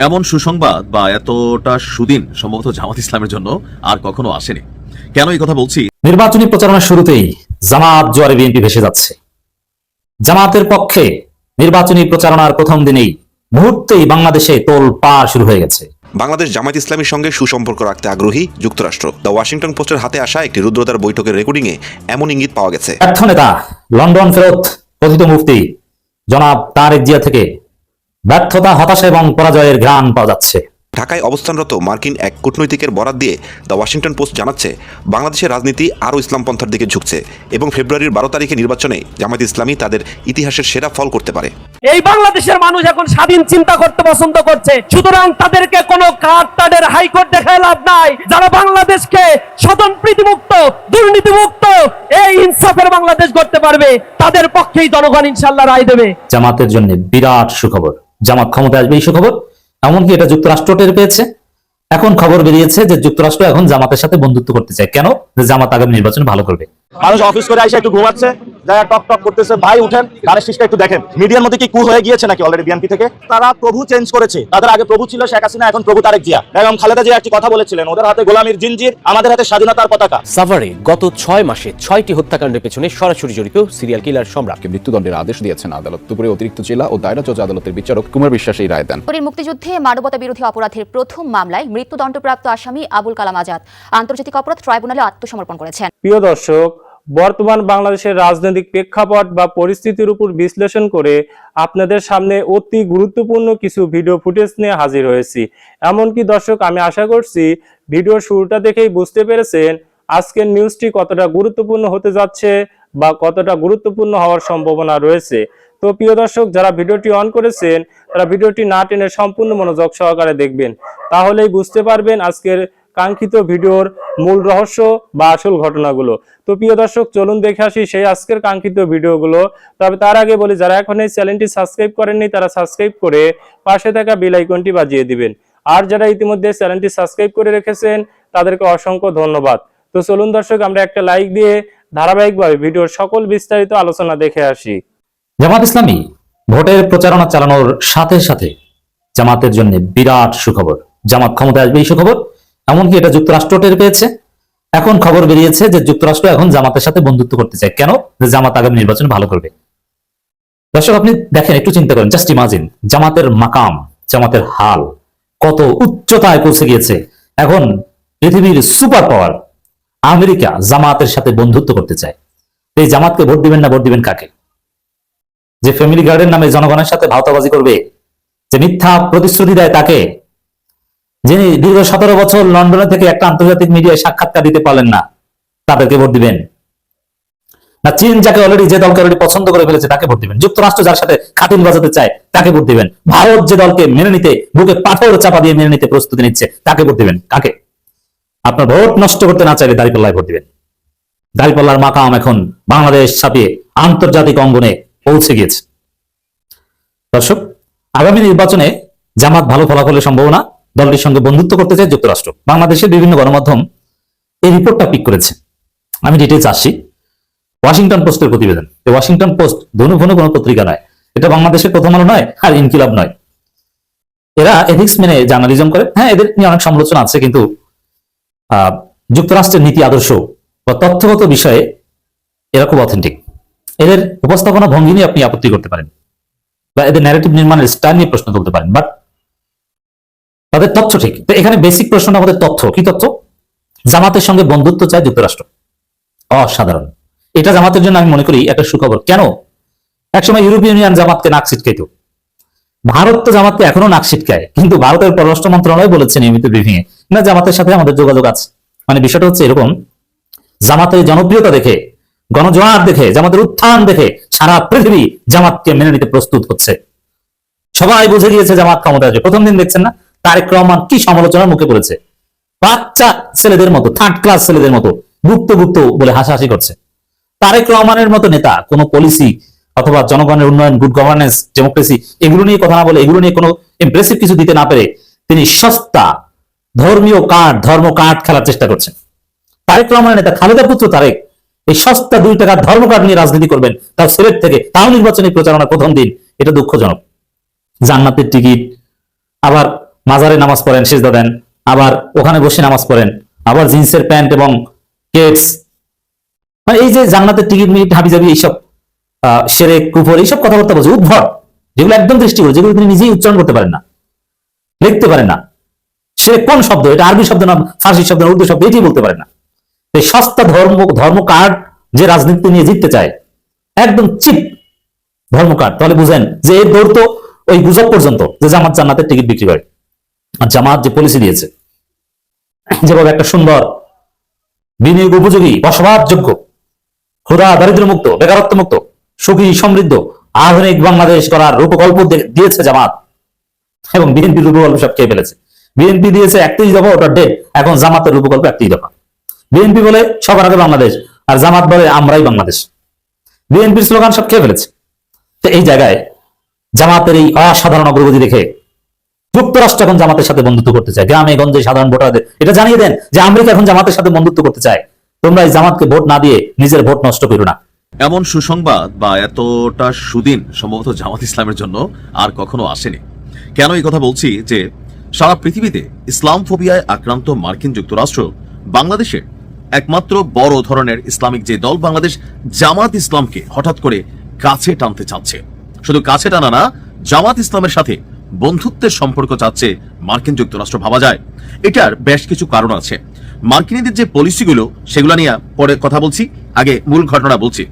এমন সুসংবাদ বা এতটা সুদিন সম্ভবত জামাত ইসলামের জন্য আর কখনো আসেনি। কেন এই কথা বলছি? নির্বাচনী প্রচারণার শুরুতেই জামাত জোয়ারে বিএনপি ভেসে যাচ্ছে। জামাতের পক্ষে নির্বাচনী প্রচারণার প্রথম দিনেই মুহূর্তেই বাংলাদেশে তোলপাড় শুরু হয়ে গেছে। বাংলাদেশ জামায়াত ইসলামীর সঙ্গে সুসম্পর্ক রাখতে আগ্রহী যুক্তরাষ্ট্র। দ্য ওয়াশিংটন পোস্টের হাতে আসা একটি রুদ্রতার বৈঠকের রেকর্ডিংয়ে এমন ইঙ্গিত পাওয়া গেছে। ব্যর্থ নেতা লন্ডন ফেরত কথিত মুফতি জনাব তারেক জিয়া থেকে ব্যর্থতা, হতাশা এবং পরাজয়ের ঘ্রাণ পাওয়া যাচ্ছে। ঢাকায় অবস্থানরত মার্কিন এক কূটনৈতিকের বরাত দিয়ে দ্য ওয়াশিংটন পোস্ট জানাচ্ছে, বাংলাদেশের রাজনীতি আরও ইসলামপন্থার দিকে ঝুঁকছে এবং ফেব্রুয়ারির 12 তারিখে নির্বাচনে জামায়াত ইসলামী তাদের ইতিহাসের সেরা ফল করতে পারে। এই বাংলাদেশের মানুষ এখন স্বাধীন চিন্তা করতে পছন্দ করছে, সুতরাং তাদেরকে কোনো কার্ডের হাইকোর্ট দেখায় লাভ নাই। যারা বাংলাদেশকে স্বজনপ্রীতিমুক্ত, দুর্নীতিমুক্ত, এই ইনসাফের বাংলাদেশ গড়তে পারবে, তাদের পক্ষেই জনগণ ইনশাআল্লাহ রায় দেবে। জামাতের জন্য বিরাট সুখবর, জামাত ক্ষমতায় আসবে এই সুখবর। এমনকি এটা যুক্তরাষ্ট্র টের পেয়েছে। এখন খবর বেরিয়েছে যে যুক্তরাষ্ট্র এখন জামাতের সাথে বন্ধুত্ব করতে চায়। কেন? যে জামাত আগামী নির্বাচন ভালো করবে। মানুষ অফিস করে এসে একটু ঘুমাচ্ছে, যারা টক টক করতেছে, ভাই উঠেন, গানের শীষটা একটু দেখেন। মিডিয়ার মধ্যে কি কু হয়ে গিয়েছে নাকি অলরেডি বিএনপি থেকে? তারা প্রভু চেঞ্জ করেছে। তাদের আগে প্রভু ছিল শেখ হাসিনা, এখন প্রভু তারেক জিয়া। বেগম খালেদা জিয়া একটি কথা বলেছিলেন, ওদের হাতে গোলামীর জিনজির, আমাদের হাতে স্বাধীনতার পতাকা। সাভারে গত 6 মাসে 6টি হত্যাকাণ্ডের পেছনে সরাসরি জড়িত সিরিয়াল কিলার সম্রাটকে মৃত্যুদণ্ডের আদেশ দিয়েছেন আদালত। দুপুরে অতিরিক্ত জেলা ও দায়রা জজ আদালতের বিচারক কুমার বিশ্বাস এই রায় দেন। মুক্তিযুদ্ধে মানবতা বিরোধী অপরাধের প্রথম মামলায় মৃত্যুদণ্ডপ্রাপ্ত আসামি আবুল কালাম আজাদ আন্তর্জাতিক অপরাধ ট্রাইব্যুনালে আত্মসমর্পণ করেছেন। প্রিয় দর্শক, বর্তমান বাংলাদেশের রাজনৈতিক প্রেক্ষাপট বা পরিস্থিতির উপর বিশ্লেষণ করে আপনাদের সামনে অতি গুরুত্বপূর্ণ কিছু ভিডিও ফুটেজ নিয়ে হাজির হয়েছি। এমনকি দর্শক, আমি আশা করছি ভিডিওর শুরুটা দেখেই বুঝতে পেরেছেন আজকের নিউজটি কতটা গুরুত্বপূর্ণ হতে যাচ্ছে বা কতটা গুরুত্বপূর্ণ হওয়ার সম্ভাবনা রয়েছে। তো প্রিয় দর্শক, যারা ভিডিওটি অন করেছেন তারা ভিডিওটি না টেনে সম্পূর্ণ মনোযোগ সহকারে দেখবেন, তাহলেই বুঝতে পারবেন আজকের কাঙ্ক্ষিত ভিডিওর মূল রহস্য বা আসল ঘটনাগুলো। তো প্রিয় দর্শক, চলুন দেখে আসি সেই আজকের কাঙ্ক্ষিত ভিডিওগুলো। তবে তার আগে বলি, যারা এখন এই চ্যানেলটি সাবস্ক্রাইব করেননি তারা সাবস্ক্রাইব করে পাশে থাকা বেল আইকনটি বাজিয়ে দিবেন। আর যারা ইতিমধ্যে চ্যানেলটি সাবস্ক্রাইব করে রেখেছেন তাদেরকে অসংখ্য ধন্যবাদ। তো চলুন দর্শক, আমরা একটা লাইক দিয়ে ধারাবাহিকভাবে ভিডিওর সকল বিস্তারিত আলোচনা দেখে আসি। জামাত ইসলামী ভোটের প্রচারণা চালানোর সাথে সাথে জামাতের জন্য বিরাট সুখবর, জামাত ক্ষমতায় আসবে এই সুখবর। এমনকি এটা যুক্তরাষ্ট্র টের পেয়েছে। এখন খবর বেরিয়েছে যে যুক্তরাষ্ট্র এখন জামাতের সাথে বন্ধুত্ব করতে চায়। কেন? যে জামাত আগামী নির্বাচন ভালো করবে। দর্শক, আপনি দেখেন, একটু চিন্তা করেন, জাস্ট ইমাজিন জামাতের মাকাম, জামাতের হাল কত উচ্চতায় পৌঁছে গিয়েছে। এখন পৃথিবীর সুপার পাওয়ার আমেরিকা জামাতের সাথে বন্ধুত্ব করতে চায়। এই জামাতকে ভোট দিবেন না, ভোট দিবেন কাকে? যে ফ্যামিলি গার্ডের নামে জনগণের সাথে ভাওতাবাজি করবে, যে মিথ্যা প্রতিশ্রুতি দেয় তাকে, যিনি দীর্ঘ 17 বছর লন্ডনে থেকে একটা আন্তর্জাতিক মিডিয়ায় সাক্ষাৎকার দিতে পারলেন না, তাদেরকে ভোট দিবেন না? চীন যাকে অলরেডি, যে দলকে অলরেডি পছন্দ করে ফেলেছে তাকে ভোট দিবেন? যুক্তরাষ্ট্র যার সাথে খাতির বাজাতে চায় তাকে ভোট দিবেন? ভারত যে দলকে মেনে নিতে, বুকে পাথর চাপা দিয়ে মেনে নিতে প্রস্তুতি নিচ্ছে তাকে ভোট দিবেন? কাকে? আপনার ভোট নষ্ট করতে না চাইলে দাঁড়িপাল্লায় ভোট দিবেন। দাঁড়িপাল্লার মাকাম এখন বাংলাদেশ ছাপিয়ে আন্তর্জাতিক অঙ্গনে পৌঁছে গিয়েছে। দর্শক, আগামী নির্বাচনে জামাত ভালো ফলাফলের সম্ভাবনা, দলটির সঙ্গে বন্ধুত্ব করতে চায় যুক্তরাষ্ট্র। বাংলাদেশের বিভিন্ন গণমাধ্যম এই রিপোর্টটা পিক করেছে। আমি ডিটেইলস আসছি। ওয়াশিংটন পোস্টের প্রতিবেদন। ওয়াশিংটন পোস্ট ধনুভনু কোনো পত্রিকা নয়, এটা বাংলাদেশের প্রথম আলো নয়, আর ইনকিলাব নয়। এরা এথিক্স মেনে জার্নালিজম করে। হ্যাঁ, এদের নিয়ে অনেক সমালোচনা আছে, কিন্তু যুক্তরাষ্ট্রের নীতি আদর্শ বা তথ্যগত বিষয়ে এরা খুব অথেন্টিক। এদের উপস্থাপনা ভঙ্গি নিয়ে আপনি আপত্তি করতে পারেন বা এদের ন্যারেটিভ নির্মাণের স্টাইল নিয়ে প্রশ্ন তুলতে পারেন, বাট তাদের তথ্য ঠিক। তো এখানে বেসিক প্রশ্নটা আমাদের তথ্য। কি তথ্য? জামাতের সঙ্গে বন্ধুত্ব চায় যুক্তরাষ্ট্র। অসাধারণ। এটা জামাতের জন্য আমি মনে করি একটা সুখবর। কেন? একসময় ইউরোপিয়ান ইউনিয়ন জামাতকে নাক ছিটকাইত, ভারত তো জামাতকে এখনো নাক ছিটকায়, কিন্তু ভারতের পররাষ্ট্র মন্ত্রণালয় বলেছে নিয়মিত ব্রিফিং এ, না জামাতের সাথে আমাদের যোগাযোগ আছে। মানে বিষয়টা হচ্ছে এরকম, জামাতের জনপ্রিয়তা দেখে, গণজোয়ার দেখে, জামাতের উত্থান দেখে সারা পৃথিবী জামাতকে মেনে নিতে প্রস্তুত হচ্ছে। সবাই বুঝে গিয়েছে জামাত ক্ষমতায় আসবে। প্রথম দিন দেখছেন না তারেক রহমান কি সমালোচনার মুখে পড়েছে, বাচ্চা ছেলেদের মতো, থার্ড ক্লাস ছেলেদের মতো গুপ্ত গুপ্ত বলে হাসাহাসি করছে। তারেক রহমানের মতো নেতা কোনো পলিসি অথবা জনগণের উন্নয়ন, গুড গভর্নেন্স, ডেমোক্রেসি এগুলো নিয়ে কথা না বলে, এগুলো নিয়ে কোনো ইমপ্রেসিভ কিছু দিতে না পেরে তিনি সস্তা ধর্মীয় কার্ড, ধর্ম কার্ড খেলার চেষ্টা করছেন। তারেক রহমানের নেতা খালেদা পুত্র তারেক এই সস্তা 2 টাকার ধর্ম কার্ড নিয়ে রাজনীতি করবেন, তার সিলেট থেকে, তাও নির্বাচনী প্রচারণার প্রথম দিন। এটা দুঃখজনক। জান্নাতের টিকিট, আবার মাজারে নামাজ পড়েন, সিজদা দেন, আবার ওখানে বসে নামাজ পড়েন, আবার জিন্সের প্যান্ট এবং কেটস, মানে এই যে জান্নাতের টিকিট মিনিট হাবিজাবি এইসব শিরক কুফর এইসব কথাবার্তা বলছে, উদ্ভট, যেগুলো একদম দৃষ্টিগোচর, যেগুলো তিনি নিজেই উচ্চারণ করতে পারেন না, লিখতে পারেন না। সে কোন শব্দ, এটা আরবি শব্দ না, ফার্সি শব্দ না, উর্দু শব্দ, এটি বলতে পারেন না। এই সস্তা ধর্ম কার্ড যে রাজনীতি নিয়ে জিততে চায়, একদম চিপ ধর্ম কার্ড, তাহলে বুঝেন যে এর দৌড় তো ওই গুজব পর্যন্ত যে জামাত জান্নাতের টিকিট বিক্রি করে। আর জামাত যে পলিসি দিয়েছে, যেভাবে একটা সুন্দর বিনিয়োগ উপযোগী বসবাসযোগ্য ক্ষুধা দারিদ্র মুক্ত বেকারত্ব মুক্ত সুখী সমৃদ্ধ আধুনিক বাংলাদেশ করার রূপকল্প দিয়েছে জামাত, এবং বিএনপির রূপকল্প সব খেয়ে ফেলেছে। বিএনপি দিয়েছে 31 দফা, ওটা ডেট, এখন জামাতের রূপকল্প 31 দফা। বিএনপি বলে সবার আগে বাংলাদেশ, আর জামাত বলে আমরাই বাংলাদেশ। বিএনপির স্লোগান সব খেয়ে ফেলেছে। তো এই জায়গায় জামাতের এই অসাধারণ অগ্রগতি দেখে যুক্তরাষ্ট্র এখন জামাতের সাথে বন্ধুত্ব করতে চায়। গ্রামে গঞ্জে সাধারণ ভোটারদের এটা জানিয়ে দেন যে আমেরিকা এখন জামাতের সাথে বন্ধুত্ব করতে চায়। তোমরা এই জামাতকে ভোট না দিয়ে নিজের ভোট নষ্ট করো না। এমন সুসংবাদ বা এতটা সুদিন সম্ভবত জামাত ইসলামের জন্য আর কখনো আসেনি। কেন এই কথা বলছি, যে সারা পৃথিবীতে ইসলাম ফোবিয়ায় আক্রান্ত মার্কিন যুক্তরাষ্ট্র বাংলাদেশের একমাত্র বড় ধরনের ইসলামিক যে দল বাংলাদেশ জামাত ইসলামকে হঠাৎ করে কাছে টানতে চাচ্ছে। শুধু কাছে টানা না, জামাত ইসলামের সাথে বন্ধুত্বের সম্পর্ক চাচ্ছে মার্কিন যুক্তরাষ্ট্র। ভাবা যায় এটার বেশ কিছু কারণ আছে। মার্কিনীদের যে পলিসিগুলো সেগুলো নিয়ে পরে কথা বলছি, আগে মূল ঘটনা বলছি।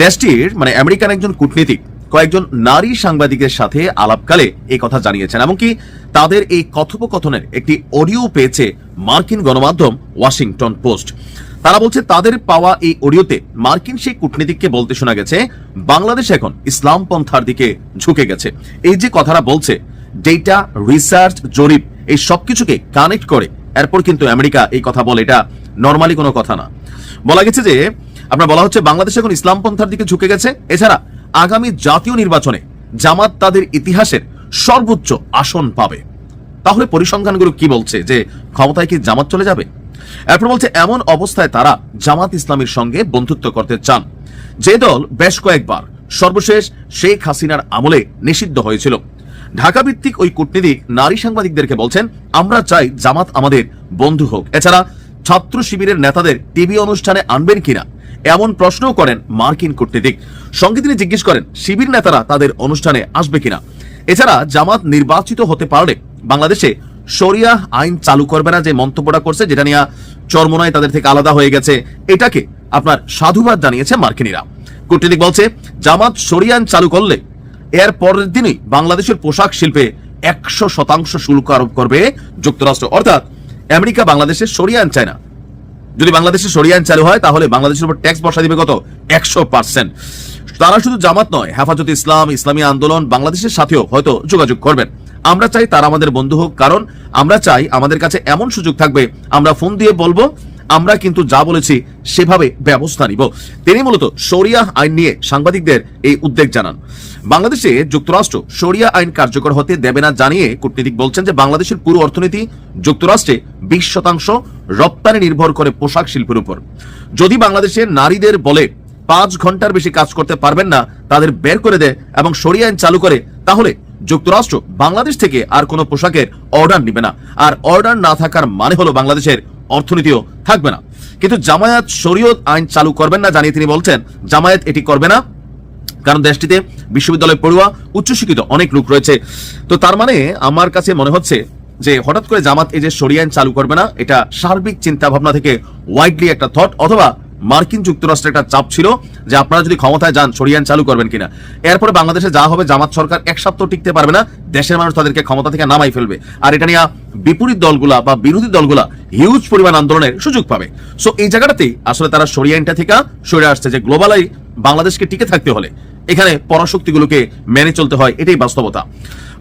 দেশটির মানে আমেরিকান একজন কূটনীতিক কয়েকজন নারী সাংবাদিকের সাথে আলাপকালে এই কথা জানিয়েছেন, এমনকি তাদের এই কথোপকথনের একটি অডিও পেয়েছে মার্কিন গণমাধ্যম ওয়াশিংটন পোস্ট। তারা বলছে তাদের পাওয়া এই অডিওতে মার্কিন সেই কূটনীতিককে বলতে শোনা গেছে বাংলাদেশ এখন ইসলাম পন্থার দিকে ঝুঁকে গেছে। এই যে কথাটা বলছে, ডেটা রিসার্চ জরিপ এই সবকিছুকে কানেক্ট করে এরপর কিন্তু আমেরিকা এই কথা বলে, এটা নরমালি কোনো কথা না। বলা গেছে যে আপনার বলা হচ্ছে বাংলাদেশ এখন ইসলাম পন্থার দিকে ঝুঁকে গেছে। এছাড়া আগামী জাতীয় নির্বাচনে জামাত তাদের ইতিহাসের সর্বোচ্চ আসন পাবে। তাহলে পরিসংখ্যানগুলো কি বলছে, যে ক্ষমতায় কি জামাত চলে যাবে? এরপর বলছে এমন অবস্থায় তারা জামাত ইসলামের সঙ্গে বন্ধুত্ব করতে চান, যে দল বেশ কয়েকবার সর্বশেষ শেখ হাসিনার আমলে নিষিদ্ধ হয়েছিল। ঢাকা ভিত্তিক ওই কূটনীতিক নারী সাংবাদিকদেরকে বলছেন, আমরা চাই জামাত আমাদের বন্ধু হোক। এছাড়া ছাত্র শিবিরের নেতাদের টিভি অনুষ্ঠানে আনবেন কিনা এমন প্রশ্নও করেন মার্কিন কূটনীতিক। সঙ্গে তিনি জিজ্ঞেস করেন শিবির নেতারা তাদের অনুষ্ঠানে আসবে কিনা। এছাড়া জামাত নির্বাচিত হতে পারলে বাংলাদেশে শরিয়া আইন চালু করবে না যে মন্তব্যটা করছে, যেটা নিয়ে চরমোনাই তাদের থেকে আলাদা হয়ে গেছে, এটাকে আপনার সাধুবাদ জানিয়েছে মার্কিনীরা। কূটনীতিক বলছে জামাত শরিয়া আইন চালু করলে এর পরের দিনই বাংলাদেশের পোশাক শিল্পে 100% শুল্ক আরোপ করবে যুক্তরাষ্ট্র। অর্থাৎ আমেরিকা বাংলাদেশের শরিয়া আইন চায় না। যদি বাংলাদেশে শরিয়া আইন চালু হয় তাহলে বাংলাদেশের উপর ট্যাক্স বসা দিবে কত? 100%। তারা শুধু জামাত নয়, হেফাজত ইসলাম, ইসলামী আন্দোলন বাংলাদেশের সাথেও হয়তো যোগাযোগ করবেন। আমরা চাই তারা আমাদের বন্ধু হোক, কারণ আমরা চাই আমাদের কাছে এমন সুযোগ থাকবে আমরা ফোন দিয়ে বলবো আমরা কিন্তু যা বলেছি সেভাবে ব্যবস্থা নিব। তিনি মূলত শরিয়া আইন নিয়ে সাংবাদিকদের এই উদ্বেগ জানান। বাংলাদেশে যুক্তরাষ্ট্র শরিয়া আইন কার্যকর হতে দেবে না জানিয়ে কূটনীতিক বলছেন যে বাংলাদেশের পুরো অর্থনীতি যুক্তরাষ্ট্রে 20% রপ্তানি নির্ভর করে পোশাক শিল্পের উপর। যদি বাংলাদেশের নারীদের বলে 5 ঘন্টার বেশি কাজ করতে পারবেন না, তাদের বের করে দেয় এবং শরিয়া আইন চালু করে, তাহলে যুক্তরাষ্ট্র বাংলাদেশ থেকে আর কোনো পোশাকের অর্ডার নিবে না। আর অর্ডার না থাকার মানে হলো বাংলাদেশের অর্থনীতিও থাকবে না। কিন্তু জামায়াত শরীয়ত আইন চালু করবেন না জানিয়ে তিনি বলছেন জামায়াত এটি করবে না, কারণ দেশটিতে বিশ্ববিদ্যালয় পড়ুয়া উচ্চশিক্ষিত অনেক লোক রয়েছে। তো তার মানে আমার কাছে মনে হচ্ছে যে হঠাৎ করে জামাত এই যে শরিয়া আইন চালু করবে না, এটা সার্বিক চিন্তা ভাবনা থেকে ওয়াইডলি একটা থট, অথবা মার্কিন যুক্তরাষ্ট্রের একটা চাপ ছিল যে আপনারা যদি ক্ষমতায় যান শরিয়া আইন চালু করবেন কিনা। এরপরে বাংলাদেশে যা হবে, জামাত সরকার 1 সপ্তাহ টিকতে পারবে না, দেশের মানুষ তাদেরকে ক্ষমতা থেকে নামাই ফেলবে। আর এটা নিয়ে বিপরীত দলগুলা বা বিরোধী দলগুলা হিউজ পরিমাণ আন্দোলনের সুযোগ পাবে। সো এই জায়গাটাতেই আসলে তারা শরিয়া আইনটা থেকে সরে আসছে, যে গ্লোবালাই বাংলাদেশকে টিকে থাকতে হলে এখানে পরাশক্তিগুলোকে মেনে চলতে হয়, এটাই বাস্তবতা।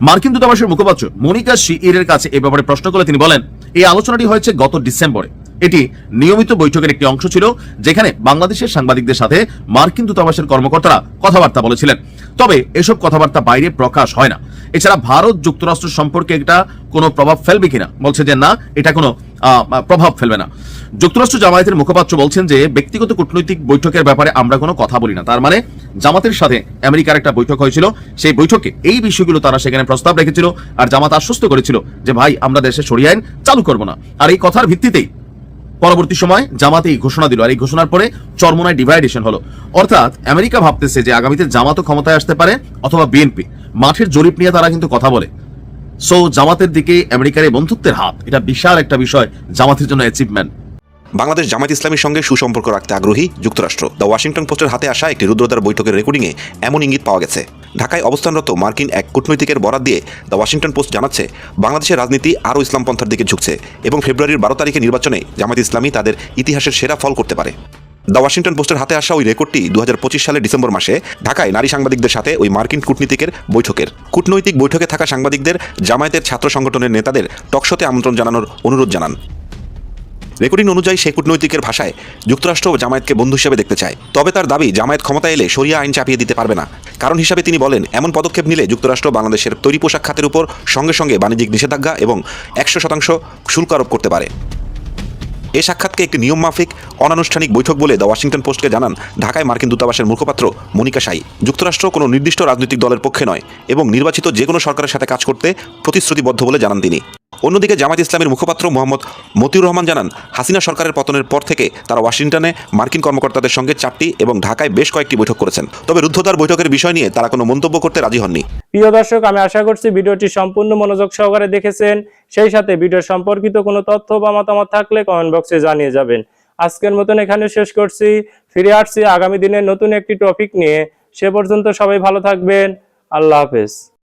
মার্কিন দূতাবাসের মুখপাত্র মনিকা শিইরের কাছে এই ব্যাপারে প্রশ্ন করলে তিনি বলেন এই আলোচনাটি হয়েছে গত ডিসেম্বরে। এটি নিয়মিত বৈঠকের একটি অংশ ছিল, যেখানে বাংলাদেশের সাংবাদিকদের সাথে মার্কিন দূতাবাসের কর্মকর্তারা কথাবার্তা বলেছিলেন। তবে এসব কথাবার্তা বাইরে প্রকাশ হয় না। এছাড়া ভারত যুক্তরাষ্ট্র সম্পর্কে এটা কোনো প্রভাব ফেলবে কিনা, বলছে যে না, এটা কোনো প্রভাব ফেলবে না। যুক্তরাষ্ট্র জামায়াতের মুখপাত্র বলছেন যে ব্যক্তিগত কূটনৈতিক বৈঠকের ব্যাপারে আমরা কোনো কথা বলি না। তার মানে জামাতের সাথে আমেরিকার একটা বৈঠক হয়েছিল, সেই বৈঠকে এই বিষয়গুলো তারা সেখানে প্রস্তাব রেখেছিল, আর জামাত আশ্বস্ত করেছিল যে ভাই আমরা দেশে শরিয়া আইন চালু করব না। আর এই কথার ভিত্তিতেই পরবর্তী সময় জামাত এই ঘোষণা দিল, আর এই ঘোষণার পরে চরমোনায় ডিভাইডেশন হলো। অর্থাৎ আমেরিকা ভাবতেছে যে আগামীতে জামাতও ক্ষমতায় আসতে পারে অথবা বিএনপি। মাঠের জরিপ নিয়ে তারা কিন্তু কথা বলে। সো জামাতের দিকে আমেরিকার এই বন্ধুত্বের হাত, এটা বিশাল একটা বিষয় জামাতের জন্য অ্যাচিভমেন্ট। বাংলাদেশ জামায়াত ইসলামীর সঙ্গে সুসম্পর্ক রাখতে আগ্রহী যুক্তরাষ্ট্র। দ্য ওয়াশিংটন পোস্টের হাতে আসা একটি রুদ্রদ্বার বৈঠকের রেকর্ডিংয়ে এমন ইঙ্গিত পাওয়া গেছে। ঢাকায় অবস্থানরত মার্কিন এক কূটনৈতিকের বরাত দিয়ে দ্য ওয়াশিংটন পোস্ট জানাচ্ছে, বাংলাদেশের রাজনীতি আরও ইসলামপন্থার দিকে ঝুঁকছে এবং ফেব্রুয়ারির 12 তারিখে নির্বাচনে জামায়াত ইসলামী তাদের ইতিহাসের সেরা ফল করতে পারে। দ্য ওয়াশিংটন পোস্টের হাতে আসা ওই রেকর্ডটি 2025 সালের ডিসেম্বর মাসে ঢাকায় নারী সাংবাদিকদের সাথে ওই মার্কিন কূটনীতিকের বৈঠকের। কূটনৈতিক বৈঠকে থাকা সাংবাদিকদের জামায়াতের ছাত্র সংগঠনের নেতাদের টকশোতে আমন্ত্রণ জানানোর অনুরোধ জানান। রেকর্ডিং অনুযায়ী সেই কূটনৈতিকের ভাষায় যুক্তরাষ্ট্র জামায়াতকে বন্ধু হিসেবে দেখতে চায়। তবে তার দাবি, জামায়াত ক্ষমতা এলে শরিয়া আইন চাপিয়ে দিতে পারবে না। কারণ হিসাবে তিনি বলেন, এমন পদক্ষেপ নিলে যুক্তরাষ্ট্র বাংলাদেশের তৈরি পোশাক খাতের উপর সঙ্গে সঙ্গে বাণিজ্যিক নিষেধাজ্ঞা এবং 100% শুল্ক আরোপ করতে পারে। এই সাক্ষাৎকে একটি নিয়মমাফিক অনানুষ্ঠানিক বৈঠক বলে দ্য ওয়াশিংটন পোস্টকে জানান ঢাকায় মার্কিন দূতাবাসের মুখপাত্র মনিকা শাই। যুক্তরাষ্ট্র কোনো নির্দিষ্ট রাজনৈতিক দলের পক্ষে নয় এবং নির্বাচিত যে কোনো সরকারের সাথে কাজ করতে প্রতিশ্রুতিবদ্ধ বলে জানান তিনি। অন্যদিকে জামায়াত ইসলামের মুখপাত্র মোহাম্মদ মতিউর রহমান জানান, হাসিনা সরকারের পতনের পর থেকে তারা ওয়াশিংটনে মার্কিন কর্মকর্তাদের সঙ্গে 4টি এবং ঢাকায় বেশ কয়েকটি বৈঠক করেছেন। তবে রুদ্ধদ্বার বৈঠকের বিষয় নিয়ে তারা কোনো মন্তব্য করতে রাজি হননি। প্রিয় দর্শক, আমি আশা করছি ভিডিওটি সম্পূর্ণ মনোযোগ সহকারে দেখেছেন। সেই সাথে ভিডিও সম্পর্কিত কোনো তথ্য বা মতামত থাকলে কমেন্ট বক্সে জানিয়ে যাবেন। আজকের মতন এখানে শেষ করছি। ফিরে আসছি আগামী দিনে নতুন একটি টপিক নিয়ে। সে পর্যন্ত সবাই ভালো থাকবেন। আল্লাহ হাফেজ।